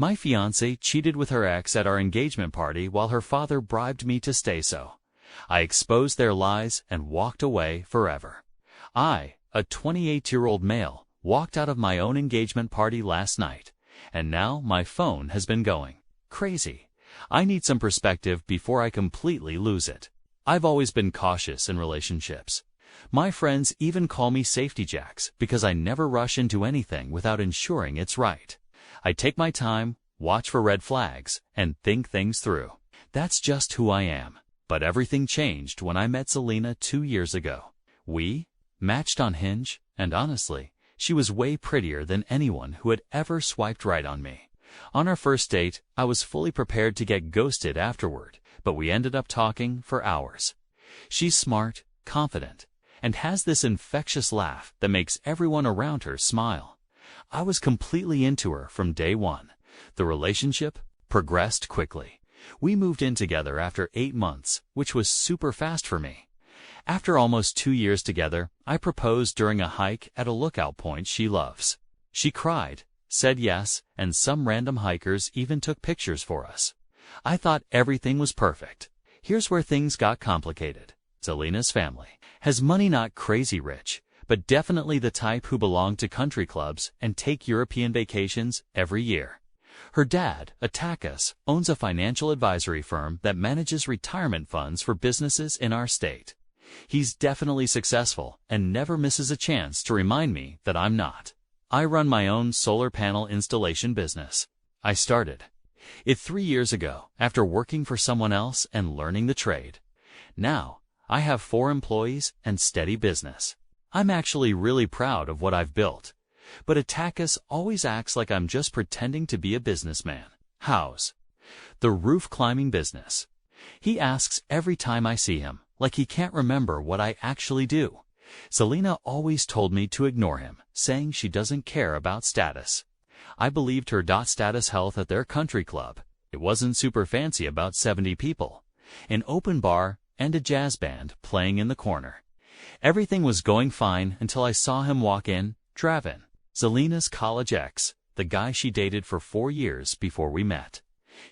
My fiancée cheated with her ex at our engagement party while her father bribed me to stay so. I exposed their lies and walked away forever. I, a 28-year-old male, walked out of my own engagement party last night, and now my phone has been going crazy. I need some perspective before I completely lose it. I've always been cautious in relationships. My friends even call me safety jacks because I never rush into anything without ensuring it's right. I take my time, watch for red flags, and think things through. That's just who I am. But everything changed when I met Selena 2 years ago. We matched on Hinge, and honestly, she was way prettier than anyone who had ever swiped right on me. On our first date, I was fully prepared to get ghosted afterward, but we ended up talking for hours. She's smart, confident, and has this infectious laugh that makes everyone around her smile. I was completely into her from day one. The relationship progressed quickly. We moved in together after 8 months, which was super fast for me. After almost 2 years together, I proposed during a hike at a lookout point she loves. She cried, said yes, and some random hikers even took pictures for us. I thought everything was perfect. Here's where things got complicated. Selena's family has money, not crazy rich, but definitely the type who belong to country clubs and take European vacations every year. Her dad, Atakas, owns a financial advisory firm that manages retirement funds for businesses in our state. He's definitely successful and never misses a chance to remind me that I'm not. I run my own solar panel installation business. I started it 3 years ago after working for someone else and learning the trade. Now, I have 4 employees and steady business. I'm actually really proud of what I've built. But Atakas always acts like I'm just pretending to be a businessman. How's the roof climbing business? He asks every time I see him, like he can't remember what I actually do. Selena always told me to ignore him, saying she doesn't care about status. I believed her. Status health at their country club. It wasn't super fancy, about 70 people, an open bar, and a jazz band playing in the corner. Everything was going fine until I saw him walk in, Draven, Selena's college ex, the guy she dated for 4 years before we met.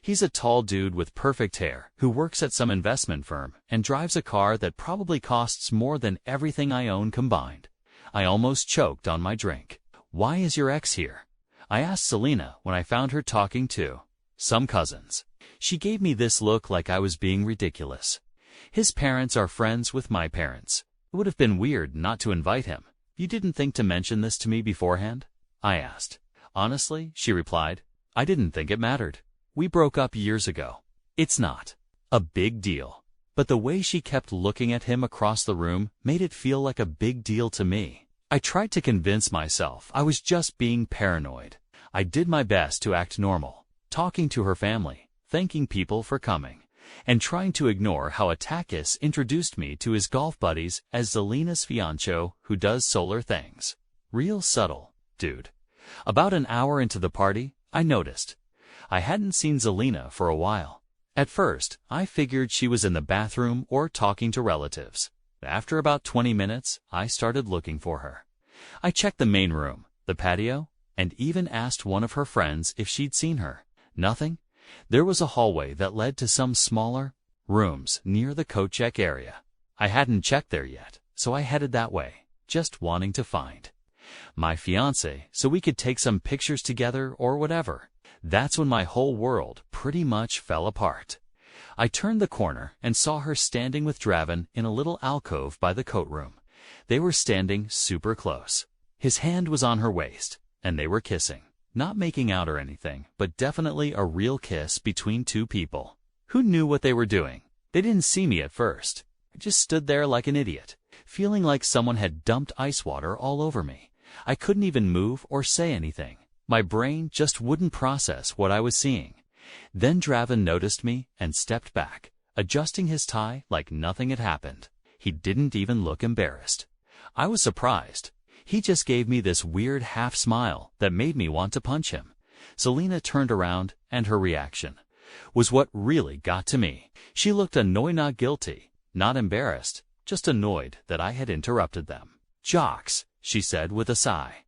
He's a tall dude with perfect hair who works at some investment firm and drives a car that probably costs more than everything I own combined. I almost choked on my drink. "Why is your ex here?" I asked Selena when I found her talking to some cousins. She gave me this look like I was being ridiculous. "His parents are friends with my parents. It would have been weird not to invite him. You didn't think to mention this to me beforehand?" I asked. "Honestly," she replied, "I didn't think it mattered. We broke up years ago. It's not a big deal." But the way she kept looking at him across the room made it feel like a big deal to me. I tried to convince myself I was just being paranoid. I did my best to act normal, talking to her family, thanking people for coming, and trying to ignore how Atakas introduced me to his golf buddies as Selena's fiancé who does solar things. Real subtle, dude. About an hour into the party, I noticed I hadn't seen Selena for a while. At first, I figured she was in the bathroom or talking to relatives. After about 20 minutes, I started looking for her. I checked the main room, the patio, and even asked one of her friends if she'd seen her. Nothing. There was a hallway that led to some smaller rooms near the coat check area. I hadn't checked there yet, so I headed that way, just wanting to find my fiancé so we could take some pictures together or whatever. That's when my whole world pretty much fell apart. I turned the corner and saw her standing with Draven in a little alcove by the coat room. They were standing super close. His hand was on her waist, and they were kissing. Not making out or anything, but definitely a real kiss between two people. Who knew what they were doing? They didn't see me at first. I just stood there like an idiot, feeling like someone had dumped ice water all over me. I couldn't even move or say anything. My brain just wouldn't process what I was seeing. Then Draven noticed me and stepped back, adjusting his tie like nothing had happened. He didn't even look embarrassed. I was surprised. He just gave me this weird half smile that made me want to punch him. Selena turned around, and her reaction was what really got to me. She looked annoyed, not guilty, not embarrassed, just annoyed that I had interrupted them. "Jocks," she said with a sigh.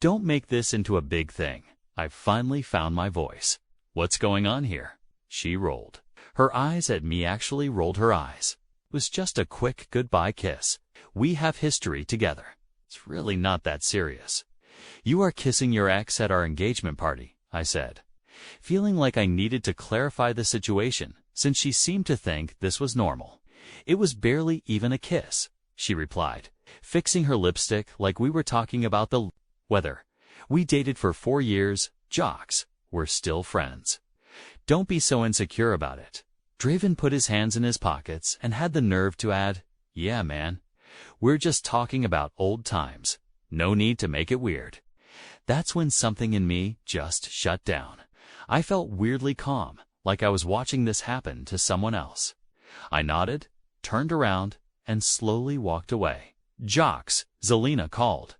"Don't make this into a big thing." I finally found my voice. "What's going on here?" She rolled her eyes at me, actually rolled her eyes. It was just a quick goodbye kiss. "We have history together. It's really not that serious." "You are kissing your ex at our engagement party," I said, feeling like I needed to clarify the situation since she seemed to think this was normal. "It was barely even a kiss," she replied, fixing her lipstick like we were talking about the weather. "We dated for 4 years, jocks. We're still friends. Don't be so insecure about it." Draven put his hands in his pockets and had the nerve to add, "Yeah, man. We're just talking about old times. No need to make it weird." That's when something in me just shut down. I felt weirdly calm, like I was watching this happen to someone else. I nodded, turned around, and slowly walked away. "Jocks," Zelina called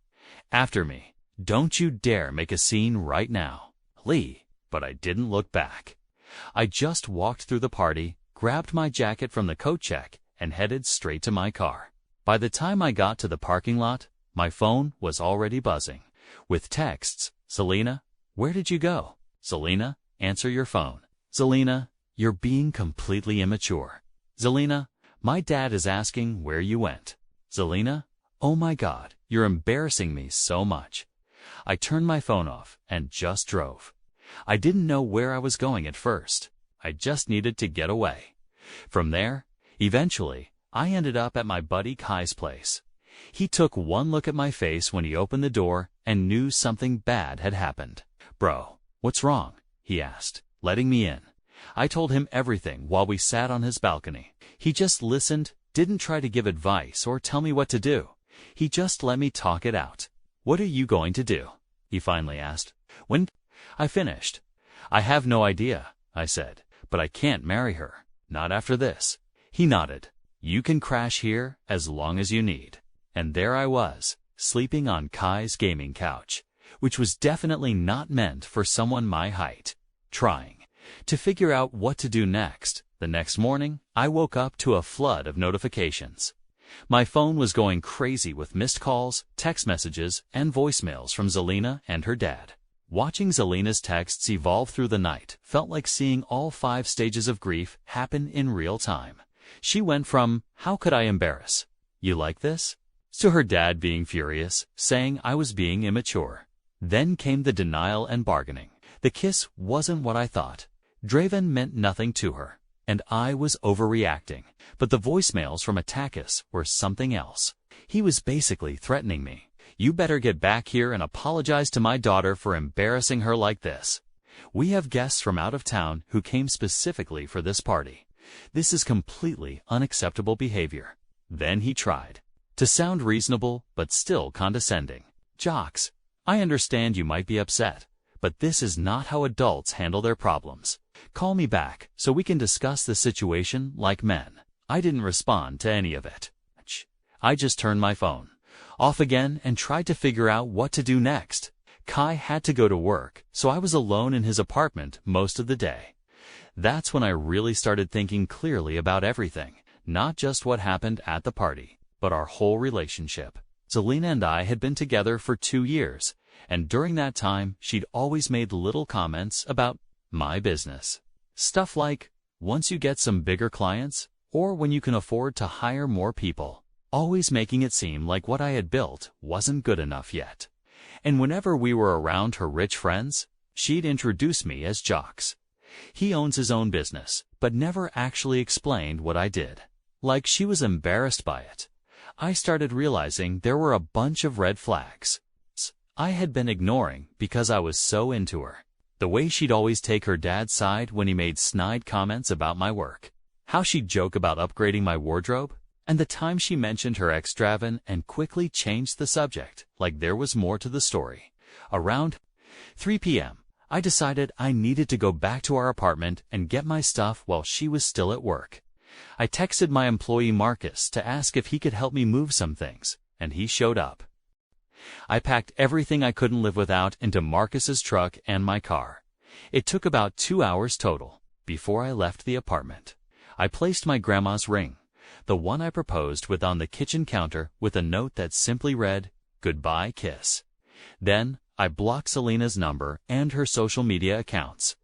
after me. "Don't you dare make a scene right now." Lee, but I didn't look back. I just walked through the party, grabbed my jacket from the coat check, and headed straight to my car. By the time I got to the parking lot, my phone was already buzzing with texts. "Zelina, where did you go?" "Zelina, answer your phone." "Zelina, you're being completely immature." "Zelina, my dad is asking where you went." "Zelina, oh my God, you're embarrassing me so much." I turned my phone off and just drove. I didn't know where I was going at first. I just needed to get away. From there, eventually, I ended up at my buddy Kai's place. He took one look at my face when he opened the door and knew something bad had happened. "Bro, what's wrong?" he asked, letting me in. I told him everything while we sat on his balcony. He just listened, didn't try to give advice or tell me what to do. He just let me talk it out. "What are you going to do?" he finally asked. When I finished, "I have no idea," I said, "but I can't marry her. Not after this." He nodded. "You can crash here as long as you need." And there I was, sleeping on Kai's gaming couch, which was definitely not meant for someone my height. Trying to figure out what to do next, the next morning, I woke up to a flood of notifications. My phone was going crazy with missed calls, text messages, and voicemails from Zelina and her dad. Watching Zelina's texts evolve through the night felt like seeing all 5 stages of grief happen in real time. She went from, "How could I embarrass you like this?" to her dad being furious, saying I was being immature. Then came the denial and bargaining. The kiss wasn't what I thought. Draven meant nothing to her, and I was overreacting. But the voicemails from Atakis were something else. He was basically threatening me. "You better get back here and apologize to my daughter for embarrassing her like this. We have guests from out of town who came specifically for this party. This is completely unacceptable behavior." Then he tried to sound reasonable but still condescending. "Jocks, I understand you might be upset, but this is not how adults handle their problems. Call me back so we can discuss the situation like men." I didn't respond to any of it. I just turned my phone off again and tried to figure out what to do next. Kai had to go to work, so I was alone in his apartment most of the day. That's when I really started thinking clearly about everything, not just what happened at the party, but our whole relationship. Zelina and I had been together for 2 years, and during that time, she'd always made little comments about my business. Stuff like, once you get some bigger clients, or when you can afford to hire more people, always making it seem like what I had built wasn't good enough yet. And whenever we were around her rich friends, she'd introduce me as Jocks. He owns his own business, but never actually explained what I did. Like she was embarrassed by it. I started realizing there were a bunch of red flags I had been ignoring because I was so into her. The way she'd always take her dad's side when he made snide comments about my work. How she'd joke about upgrading my wardrobe. And the time she mentioned her ex Draven and quickly changed the subject, like there was more to the story. Around 3 p.m., I decided I needed to go back to our apartment and get my stuff while she was still at work. I texted my employee Marcus to ask if he could help me move some things, and he showed up. I packed everything I couldn't live without into Marcus's truck and my car. It took about 2 hours total before I left the apartment. I placed my grandma's ring, the one I proposed with, on the kitchen counter with a note that simply read, "Goodbye, kiss." Then, I blocked Selena's number and her social media accounts.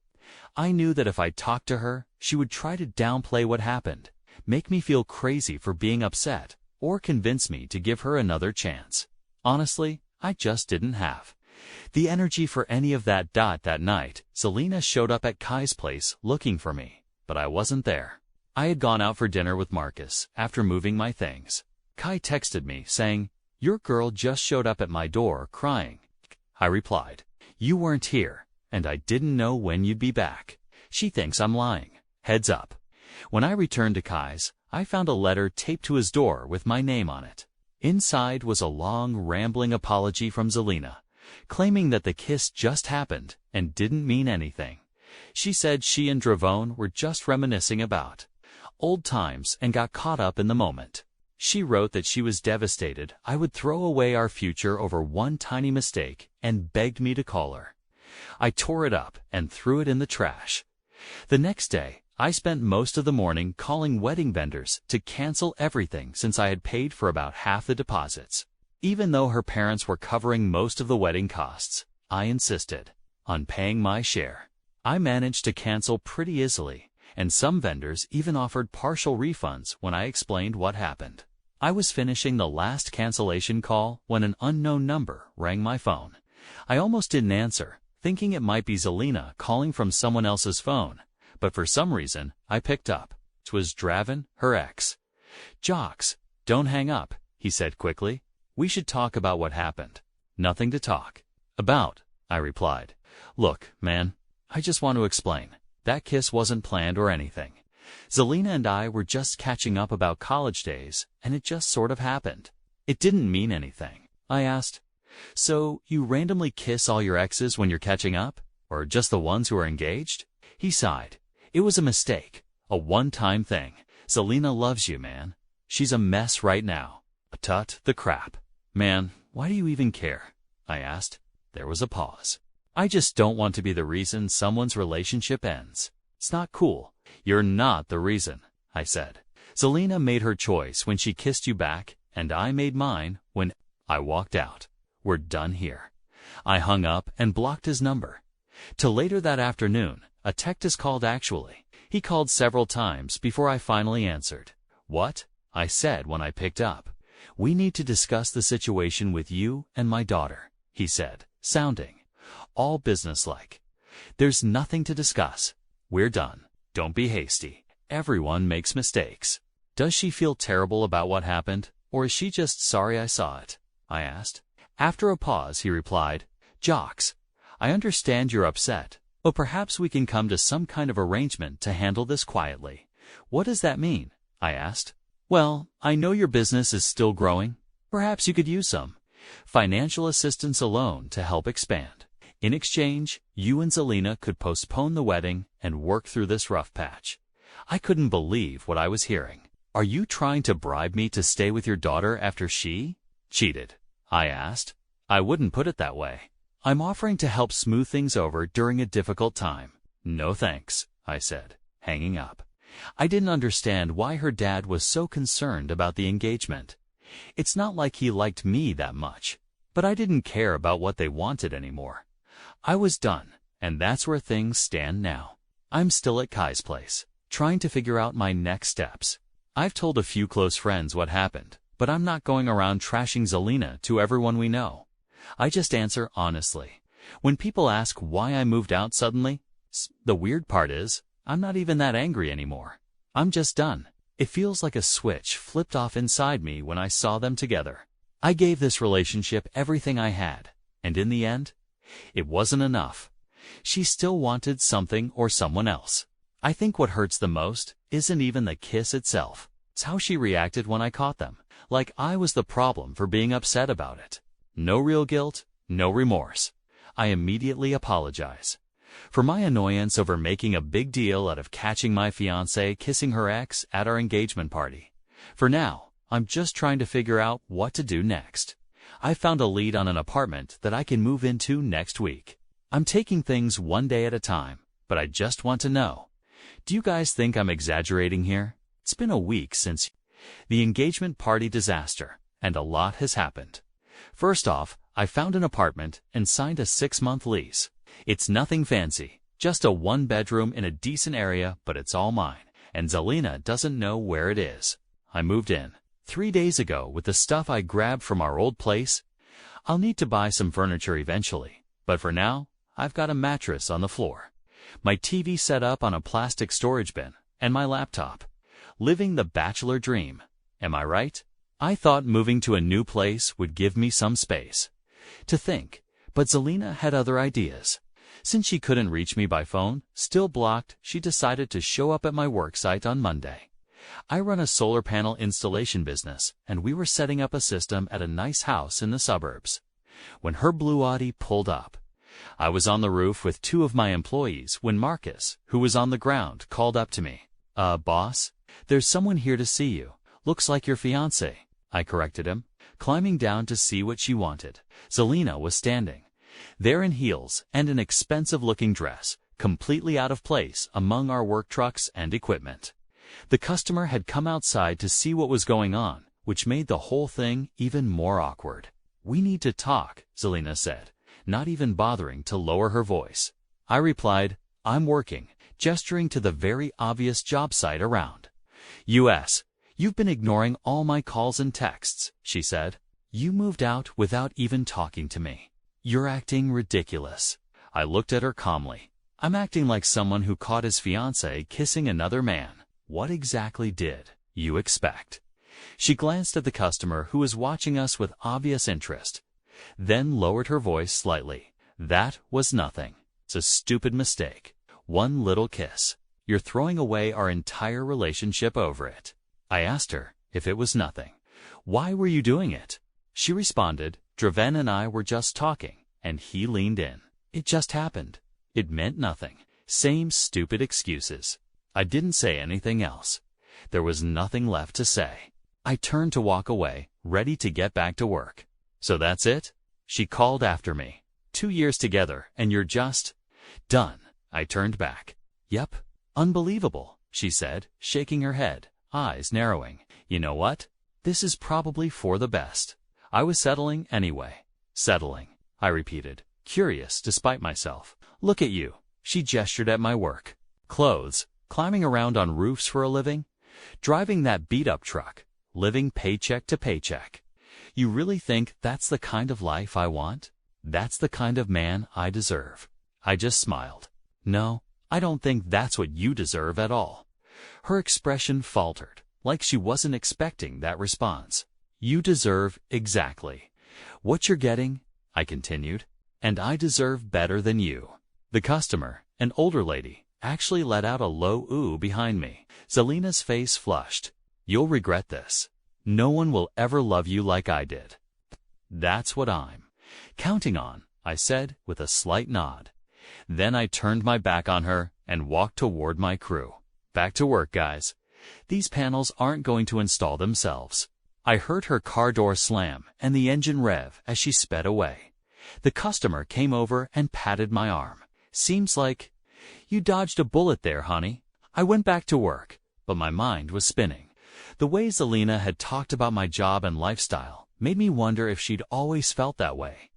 I knew that if I talked to her, she would try to downplay what happened, make me feel crazy for being upset, or convince me to give her another chance. Honestly, I just didn't have the energy for any of that. That night, Selena showed up at Kai's place looking for me, but I wasn't there. I had gone out for dinner with Marcus after moving my things. Kai texted me saying, "Your girl just showed up at my door crying." I replied, "You weren't here, and I didn't know when you'd be back. She thinks I'm lying. Heads up." When I returned to Kai's, I found a letter taped to his door with my name on it. Inside was a long, rambling apology from Zelina, claiming that the kiss just happened and didn't mean anything. She said she and Dravone were just reminiscing about old times and got caught up in the moment. She wrote that she was devastated I would throw away our future over one tiny mistake and begged me to call her. I tore it up and threw it in the trash. The next day, I spent most of the morning calling wedding vendors to cancel everything since I had paid for about half the deposits. Even though her parents were covering most of the wedding costs, I insisted on paying my share. I managed to cancel pretty easily, and some vendors even offered partial refunds when I explained what happened. I was finishing the last cancellation call when an unknown number rang my phone. I almost didn't answer, thinking it might be Zelina calling from someone else's phone, but for some reason, I picked up. It was Draven, her ex. "Jocks, don't hang up," he said quickly. "We should talk about what happened." "Nothing to talk about," I replied. "Look, man, I just want to explain. That kiss wasn't planned or anything. Zelina and I were just catching up about college days, and it just sort of happened." "It didn't mean anything," I asked. "So you randomly kiss all your exes when you're catching up? Or just the ones who are engaged?" He sighed. "It was a mistake. A one-time thing. Zelina loves you, man. She's a mess right now." "Tut, the crap." "Man, why do you even care?" I asked. There was a pause. "I just don't want to be the reason someone's relationship ends. It's not cool." "You're not the reason," I said. "Zelina made her choice when she kissed you back, and I made mine when I walked out. We're done here." I hung up and blocked his number. Till later that afternoon, a detective called actually. He called several times before I finally answered. "What?" I said when I picked up. "We need to discuss the situation with you and my daughter," he said, sounding all businesslike. "There's nothing to discuss. We're done. Don't be hasty. Everyone makes mistakes." "Does she feel terrible about what happened, or is she just sorry I saw it?" I asked. After a pause, he replied, "Jocks, I understand you're upset, but perhaps we can come to some kind of arrangement to handle this quietly." "What does that mean?" I asked. "Well, I know your business is still growing. Perhaps you could use some financial assistance alone to help expand. In exchange, you and Zelina could postpone the wedding and work through this rough patch." I couldn't believe what I was hearing. "Are you trying to bribe me to stay with your daughter after she cheated?" I asked. "I wouldn't put it that way. I'm offering to help smooth things over during a difficult time." "No thanks," I said, hanging up. I didn't understand why her dad was so concerned about the engagement. It's not like he liked me that much, but I didn't care about what they wanted anymore. I was done, and that's where things stand now. I'm still at Kai's place, trying to figure out my next steps. I've told a few close friends what happened, but I'm not going around trashing Zelina to everyone we know. I just answer honestly. When people ask why I moved out suddenly, the weird part is, I'm not even that angry anymore. I'm just done. It feels like a switch flipped off inside me when I saw them together. I gave this relationship everything I had, and in the end, it wasn't enough. She still wanted something or someone else. I think what hurts the most isn't even the kiss itself. It's how she reacted when I caught them, like I was the problem for being upset about it. No real guilt, no remorse. I immediately apologize for my annoyance over making a big deal out of catching my fiancée kissing her ex at our engagement party. For now, I'm just trying to figure out what to do next. I found a lead on an apartment that I can move into next week. I'm taking things one day at a time, but I just want to know, do you guys think I'm exaggerating here? It's been a week since the engagement party disaster, and a lot has happened. First off, I found an apartment and signed a 6-month lease. It's nothing fancy, just a 1-bedroom in a decent area, but it's all mine, and Zelina doesn't know where it is. I moved in 3 days ago with the stuff I grabbed from our old place. I'll need to buy some furniture eventually, but for now, I've got a mattress on the floor, my TV set up on a plastic storage bin, and my laptop. Living the bachelor dream. Am I right? I thought moving to a new place would give me some space to think, but Zelina had other ideas. Since she couldn't reach me by phone, still blocked, she decided to show up at my work site on Monday. I run a solar panel installation business, and we were setting up a system at a nice house in the suburbs when her blue Audi pulled up. I was on the roof with 2 of my employees when Marcus, who was on the ground, called up to me. Boss, there's someone here to see you. Looks like your fiancé," I corrected him, climbing down to see what she wanted. Zelina was standing there in heels and an expensive-looking dress, completely out of place among our work trucks and equipment. The customer had come outside to see what was going on, which made the whole thing even more awkward. "We need to talk," Zelina said, not even bothering to lower her voice. I replied, "I'm working," gesturing to the very obvious job site around. "You've been ignoring all my calls and texts," she said. "You moved out without even talking to me. You're acting ridiculous." I looked at her calmly. "I'm acting like someone who caught his fiancée kissing another man. What exactly did you expect?" She glanced at the customer who was watching us with obvious interest, then lowered her voice slightly. "That was nothing. It's a stupid mistake. One little kiss. You're throwing away our entire relationship over it." I asked her if it was nothing. "Why were you doing it?" She responded, "Draven and I were just talking, and he leaned in. It just happened. It meant nothing." Same stupid excuses. I didn't say anything else. There was nothing left to say. I turned to walk away, ready to get back to work. "So that's it?" she called after me. 2 years together, and you're just done." I turned back. "Yep. Unbelievable," she said, shaking her head, eyes narrowing. "You know what? This is probably for the best." I was settling anyway. "Settling," I repeated, curious despite myself. "Look at you." She gestured at my work. "Clothes, climbing around on roofs for a living, driving that beat-up truck, living paycheck to paycheck. You really think that's the kind of life I want? That's the kind of man I deserve?" I just smiled. "No, I don't think that's what you deserve at all." Her expression faltered, like she wasn't expecting that response. "You deserve exactly what you're getting," I continued, "and I deserve better than you." The customer, an older lady, actually let out a low ooh behind me. Zelina's face flushed. "You'll regret this. No one will ever love you like I did." "That's what I'm counting on," I said with a slight nod. Then I turned my back on her and walked toward my crew. "Back to work, guys. These panels aren't going to install themselves." I heard her car door slam and the engine rev as she sped away. The customer came over and patted my arm. "Seems like you dodged a bullet there, honey." I went back to work, but my mind was spinning. The way Zelina had talked about my job and lifestyle made me wonder if she'd always felt that way.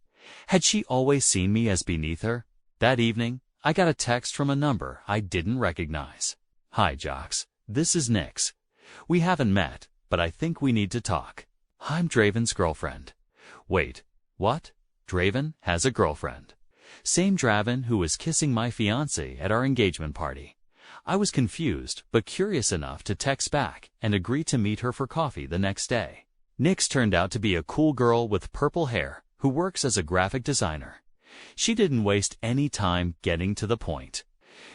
Had she always seen me as beneath her? That evening, I got a text from a number I didn't recognize. "Hi, Jocks. This is Nix. We haven't met, but I think we need to talk. I'm Draven's girlfriend." "Wait, what? Draven has a girlfriend?" "Same Draven who was kissing my fiancée at our engagement party." I was confused, but curious enough to text back and agree to meet her for coffee the next day. Nix turned out to be a cool girl with purple hair who works as a graphic designer. She didn't waste any time getting to the point.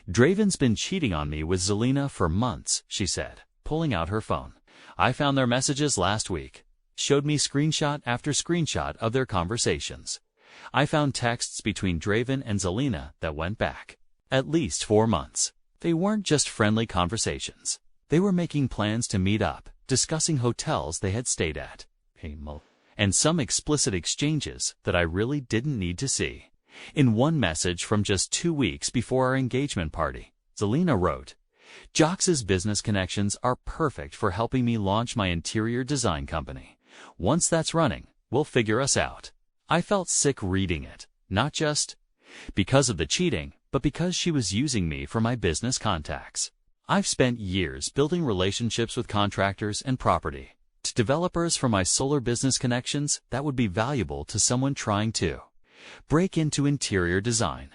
"Draven's been cheating on me with Zelina for months," she said, pulling out her phone. "I found their messages last week." Showed me screenshot after screenshot of their conversations. I found texts between Draven and Zelina that went back at least 4 months. They weren't just friendly conversations. They were making plans to meet up, discussing hotels they had stayed at, and some explicit exchanges that I really didn't need to see. In one message from just 2 weeks before our engagement party, Zelina wrote, "Jox's business connections are perfect for helping me launch my interior design company. Once that's running, we'll figure us out." I felt sick reading it, not just because of the cheating, but because she was using me for my business contacts. I've spent years building relationships with contractors and property developers for my solar business connections that would be valuable to someone trying to break into interior design.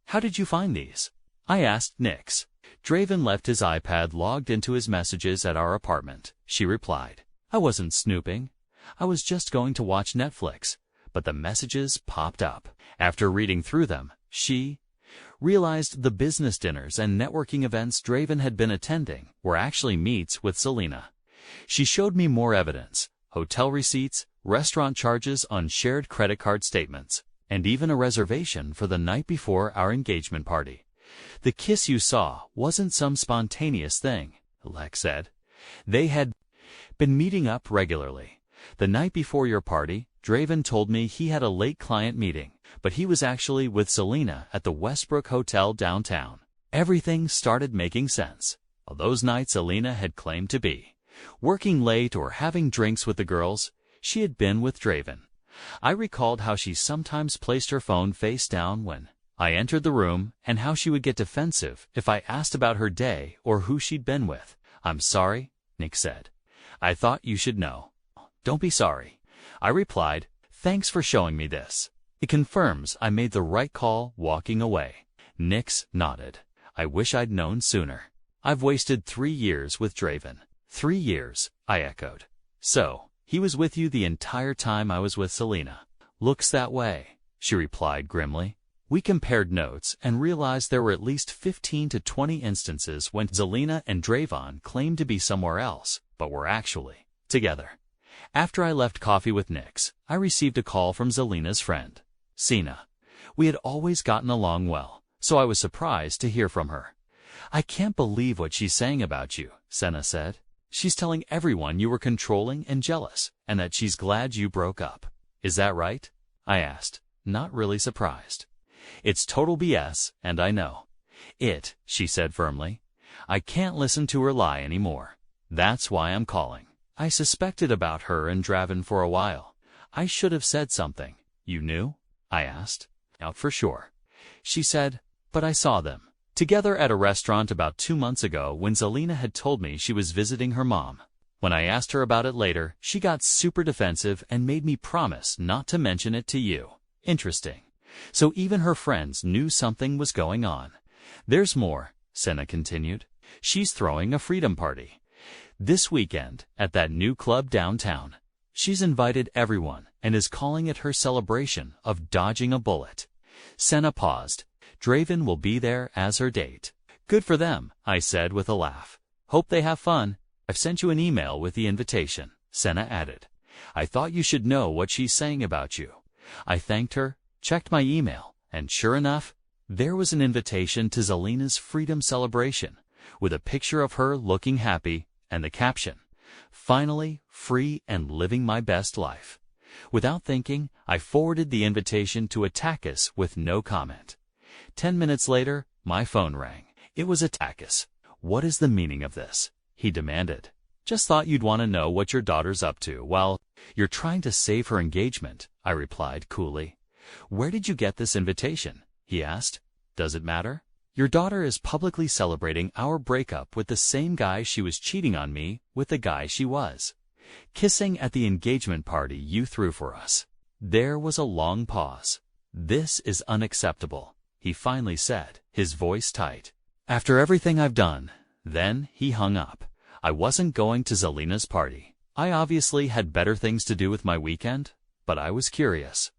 How did you find these? I asked Nix. Draven left his iPad logged into his messages at our apartment, she replied. I wasn't snooping. I was just going to watch Netflix, but the messages popped up. After reading through them, she realized the business dinners and networking events Draven had been attending were actually meets with Selena. She showed me more evidence, hotel receipts, restaurant charges on shared credit card statements, and even a reservation for the night before our engagement party. The kiss you saw wasn't some spontaneous thing, Lex said. They had been meeting up regularly. The night before your party, Draven told me he had a late client meeting, but he was actually with Selena at the Westbrook Hotel downtown. Everything started making sense. Those nights Selena had claimed to be working late or having drinks with the girls, she had been with Draven. I recalled how she sometimes placed her phone face down when I entered the room and how she would get defensive if I asked about her day or who she'd been with. I'm sorry, Nick said. I thought you should know. Don't be sorry. I replied, thanks for showing me this. It confirms I made the right call walking away. Nix nodded. I wish I'd known sooner. I've wasted 3 years with Draven. 3 years, I echoed. So, he was with you the entire time I was with Selena. Looks that way, she replied grimly. We compared notes and realized there were at least 15 to 20 instances when Selena and Draven claimed to be somewhere else, but were actually together. After I left coffee with Nix, I received a call from Zelena's friend, Sina. We had always gotten along well, so I was surprised to hear from her. I can't believe what she's saying about you, Sina said. She's telling everyone you were controlling and jealous, and that she's glad you broke up. Is that right? I asked, not really surprised. It's total BS, and I know it, she said firmly. I can't listen to her lie anymore. That's why I'm calling. I suspected about her and Draven for a while. I should have said something. You knew? I asked. Out for sure. She said, but I saw them together at a restaurant about 2 months ago when Zelina had told me she was visiting her mom. When I asked her about it later, she got super defensive and made me promise not to mention it to you. Interesting. So even her friends knew something was going on. There's more, Senna continued. She's throwing a freedom party this weekend at that new club downtown. She's invited everyone and is calling it her celebration of dodging a bullet. Senna paused. Draven will be there as her date. Good for them, I said with a laugh. Hope they have fun. I've sent you an email with the invitation, Senna added. I thought you should know what she's saying about you. I thanked her, checked my email, and sure enough, there was an invitation to Zelina's freedom celebration, with a picture of her looking happy and the caption, "Finally free and living my best life." Without thinking, I forwarded the invitation to Attakus with no comment. 10 minutes later, my phone rang. It was Attakus. What is the meaning of this? He demanded. Just thought you'd want to know what your daughter's up to while you're trying to save her engagement, I replied coolly. Where did you get this invitation? He asked. Does it matter? Your daughter is publicly celebrating our breakup with the same guy she was cheating on me with the guy she was kissing at the engagement party you threw for us. There was a long pause. This is unacceptable, he finally said, his voice tight. After everything I've done. Then he hung up. I wasn't going to Zelina's party. I obviously had better things to do with my weekend, but I was curious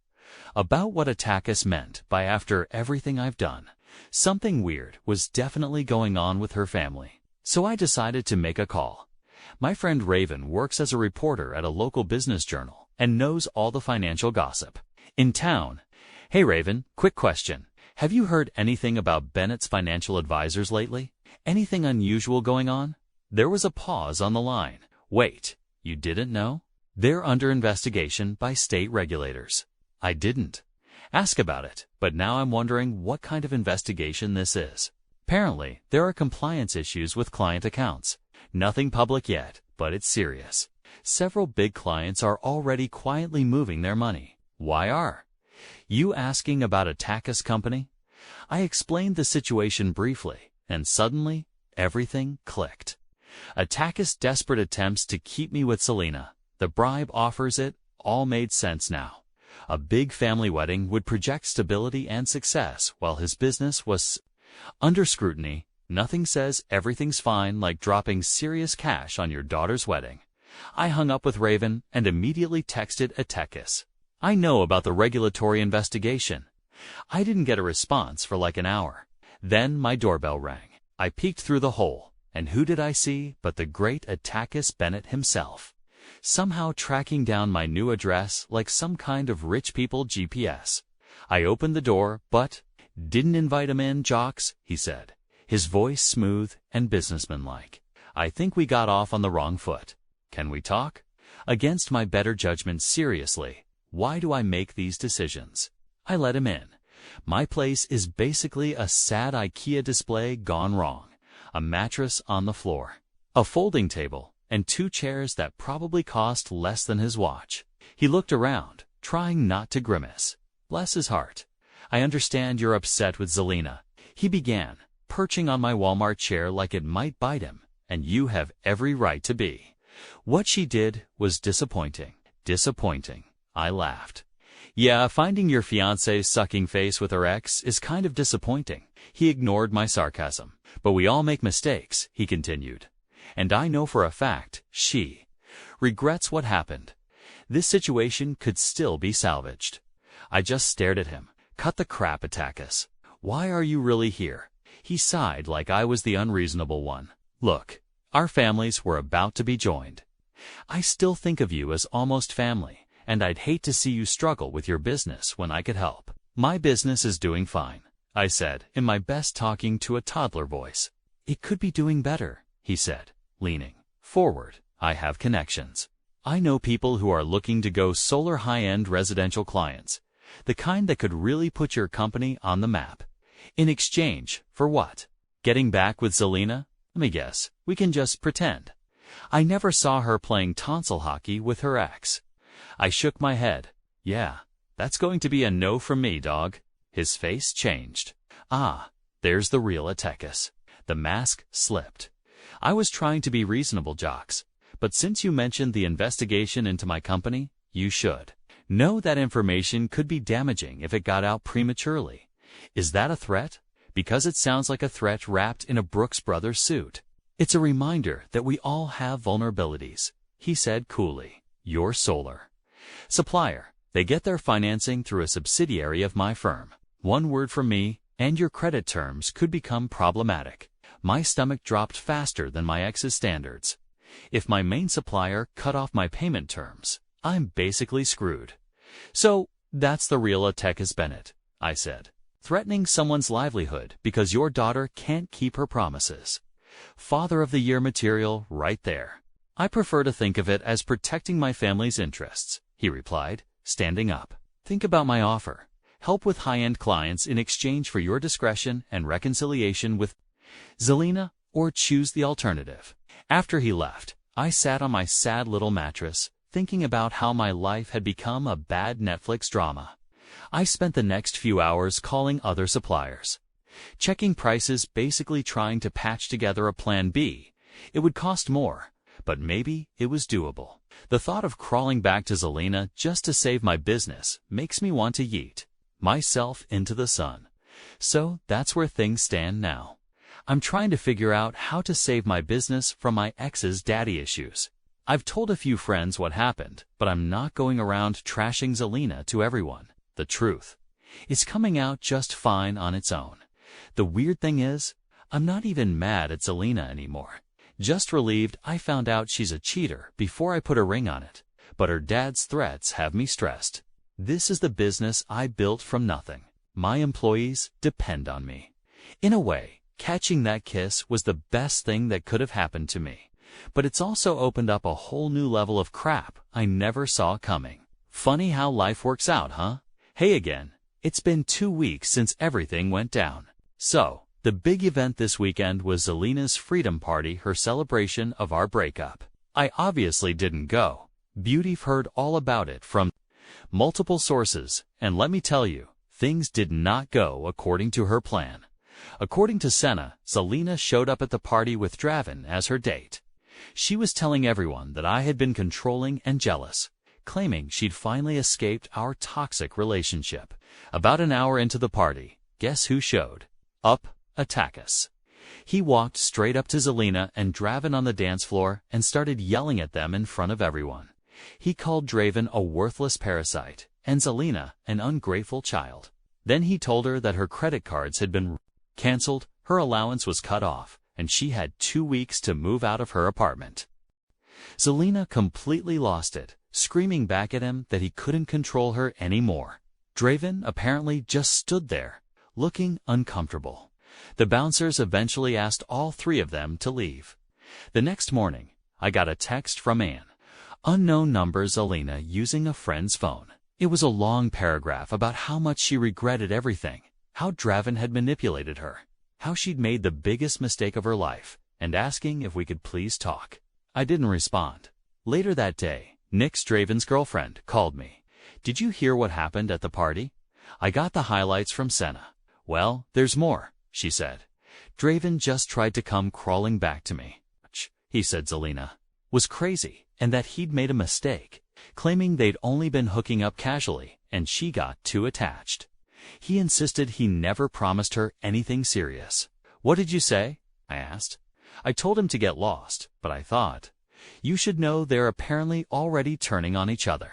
about what Attakus meant by after everything I've done. Something weird was definitely going on with her family, so I decided to make a call. My friend Raven works as a reporter at a local business journal and knows all the financial gossip in town. Hey Raven, quick question. Have you heard anything about Bennett's financial advisors lately? Anything unusual going on? There was a pause on the line. Wait, you didn't know? They're under investigation by state regulators. I didn't ask about it, but now I'm wondering what kind of investigation this is. Apparently, there are compliance issues with client accounts. Nothing public yet, but it's serious. Several big clients are already quietly moving their money. Why are you asking about a Takis company? I explained the situation briefly, and suddenly, everything clicked. Takis' desperate attempts to keep me with Selena, the bribe offers, it all made sense now. A big family wedding would project stability and success while his business was under scrutiny. Nothing says everything's fine like dropping serious cash on your daughter's wedding. I hung up with Raven and immediately texted Takis. I know about the regulatory investigation. I didn't get a response for like an hour. Then my doorbell rang. I peeked through the hole, and who did I see but the great Takis Bennett himself, somehow tracking down my new address like some kind of rich people GPS. I opened the door, but didn't invite him in, Jocks, he said, his voice smooth and businessmanlike. I think we got off on the wrong foot. Can we talk? Against my better judgment, seriously, why do I make these decisions? I let him in. My place is basically a sad IKEA display gone wrong. A mattress on the floor, a folding table, and 2 chairs that probably cost less than his watch. He looked around, trying not to grimace. Bless his heart. I understand you're upset with Zelina, he began, perching on my Walmart chair like it might bite him, and you have every right to be. What she did was disappointing. Disappointing. I laughed. Yeah, finding your fiancé sucking face with her ex is kind of disappointing. He ignored my sarcasm. But we all make mistakes, he continued. And I know for a fact she regrets what happened. This situation could still be salvaged. I just stared at him. Cut the crap, Takis. Why are you really here? He sighed like I was the unreasonable one. Look, our families were about to be joined. I still think of you as almost family, and I'd hate to see you struggle with your business when I could help. My business is doing fine, I said, in my best talking to a toddler voice. It could be doing better, he said, leaning forward. I have connections. I know people who are looking to go solar high-end residential clients, the kind that could really put your company on the map. In exchange for what? Getting back with Zelina? Let me guess, we can just pretend. I never saw her playing tonsil hockey with her ex. I shook my head. Yeah, that's going to be a no from me, dog. His face changed. Ah, there's the real Takis. The mask slipped. I was trying to be reasonable, Jocks, but since you mentioned the investigation into my company, you should know that information could be damaging if it got out prematurely. Is that a threat? Because it sounds like a threat wrapped in a Brooks Brothers suit. It's a reminder that we all have vulnerabilities, he said coolly. You're solar supplier. They get their financing through a subsidiary of my firm. One word from me, and your credit terms could become problematic. My stomach dropped faster than my ex's standards. If my main supplier cut off my payment terms, I'm basically screwed. So, that's the real Takis Bennett, I said. Threatening someone's livelihood because your daughter can't keep her promises. Father of the Year material right there. I prefer to think of it as protecting my family's interests, he replied, standing up. Think about my offer. Help with high-end clients in exchange for your discretion and reconciliation with Zelina, or choose the alternative. After he left, I sat on my sad little mattress, thinking about how my life had become a bad Netflix drama. I spent the next few hours calling other suppliers, checking prices, basically trying to patch together a plan B. It would cost more, but maybe it was doable. The thought of crawling back to Zelina just to save my business makes me want to yeet myself into the sun. So that's where things stand now. I'm trying to figure out how to save my business from my ex's daddy issues. I've told a few friends what happened, but I'm not going around trashing Zelina to everyone. The truth is coming out just fine on its own. The weird thing is, I'm not even mad at Zelina anymore. Just relieved I found out she's a cheater before I put a ring on it. But her dad's threats have me stressed. This is the business I built from nothing. My employees depend on me. In a way, catching that kiss was the best thing that could have happened to me. But it's also opened up a whole new level of crap I never saw coming. Funny how life works out, huh? Hey again. It's been 2 weeks since everything went down. So, the big event this weekend was Zelina's freedom party, her celebration of our breakup. I obviously didn't go. Beauty heard all about it from Multiple sources, and let me tell you, things did not go according to her plan. According to Senna, Zelina showed up at the party with Draven as her date. She was telling everyone that I had been controlling and jealous, claiming she'd finally escaped our toxic relationship. About an hour into the party, guess who showed up? Attakis. He walked straight up to Zelina and Draven on the dance floor and started yelling at them in front of everyone. He called Draven a worthless parasite and Zelina an ungrateful child. Then he told her that her credit cards had been canceled, her allowance was cut off, and she had 2 weeks to move out of her apartment. Zelina completely lost it, screaming back at him that he couldn't control her anymore. Draven apparently just stood there, looking uncomfortable. The bouncers eventually asked all 3 of them to leave. The next morning, I got a text from Anne. Unknown number Zelina using a friend's phone. It was a long paragraph about how much she regretted everything, how Draven had manipulated her, how she'd made the biggest mistake of her life, and asking if we could please talk. I didn't respond. Later that day, Nyx, Draven's girlfriend, called me. Did you hear what happened at the party? I got the highlights from Senna. Well, there's more, she said. Draven just tried to come crawling back to me. He said Zelina was crazy and that he'd made a mistake, claiming they'd only been hooking up casually and she got too attached. He insisted he never promised her anything serious. What did you say? I asked. I told him to get lost, but I thought, you should know they're apparently already turning on each other.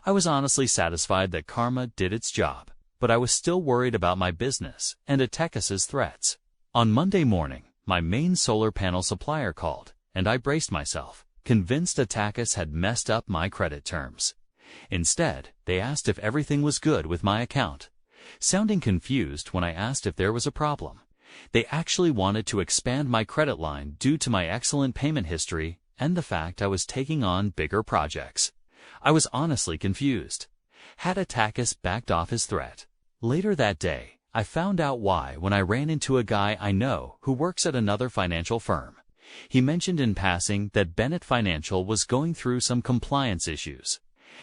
I was honestly satisfied that karma did its job, but I was still worried about my business and Attakis's threats. On Monday morning, my main solar panel supplier called, and I braced myself, convinced Attakis had messed up my credit terms. Instead, they asked if everything was good with my account. Sounding confused when I asked if there was a problem, they actually wanted to expand my credit line due to my excellent payment history and the fact I was taking on bigger projects. I was honestly confused. Had Attakis backed off his threat? Later that day, I found out why when I ran into a guy I know who works at another financial firm. He mentioned in passing that Bennett Financial was going through some compliance issues,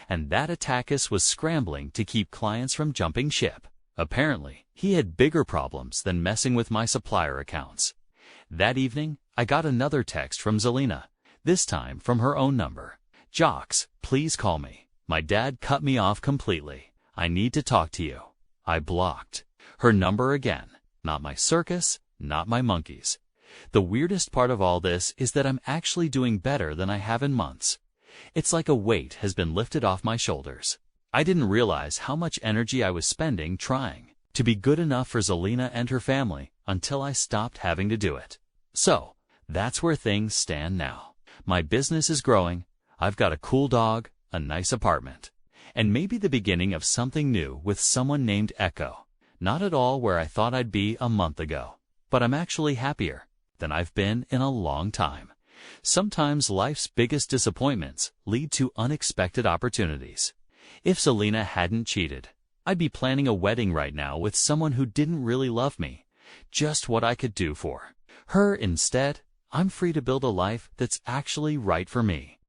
and that Attakis was scrambling to keep clients from jumping ship. Apparently, he had bigger problems than messing with my supplier accounts. That evening, I got another text from Zelina, this time from her own number. Jocks, please call me. My dad cut me off completely. I need to talk to you. I blocked her number again. Not my circus, not my monkeys. The weirdest part of all this is that I'm actually doing better than I have in months. It's like a weight has been lifted off my shoulders. I didn't realize how much energy I was spending trying to be good enough for Zelina and her family until I stopped having to do it. So, that's where things stand now. My business is growing. I've got a cool dog, a nice apartment, and maybe the beginning of something new with someone named Echo. Not at all where I thought I'd be a month ago, but I'm actually happier than I've been in a long time. Sometimes life's biggest disappointments lead to unexpected opportunities. If Zelina hadn't cheated, I'd be planning a wedding right now with someone who didn't really love me, just what I could do for her. Instead, I'm free to build a life that's actually right for me.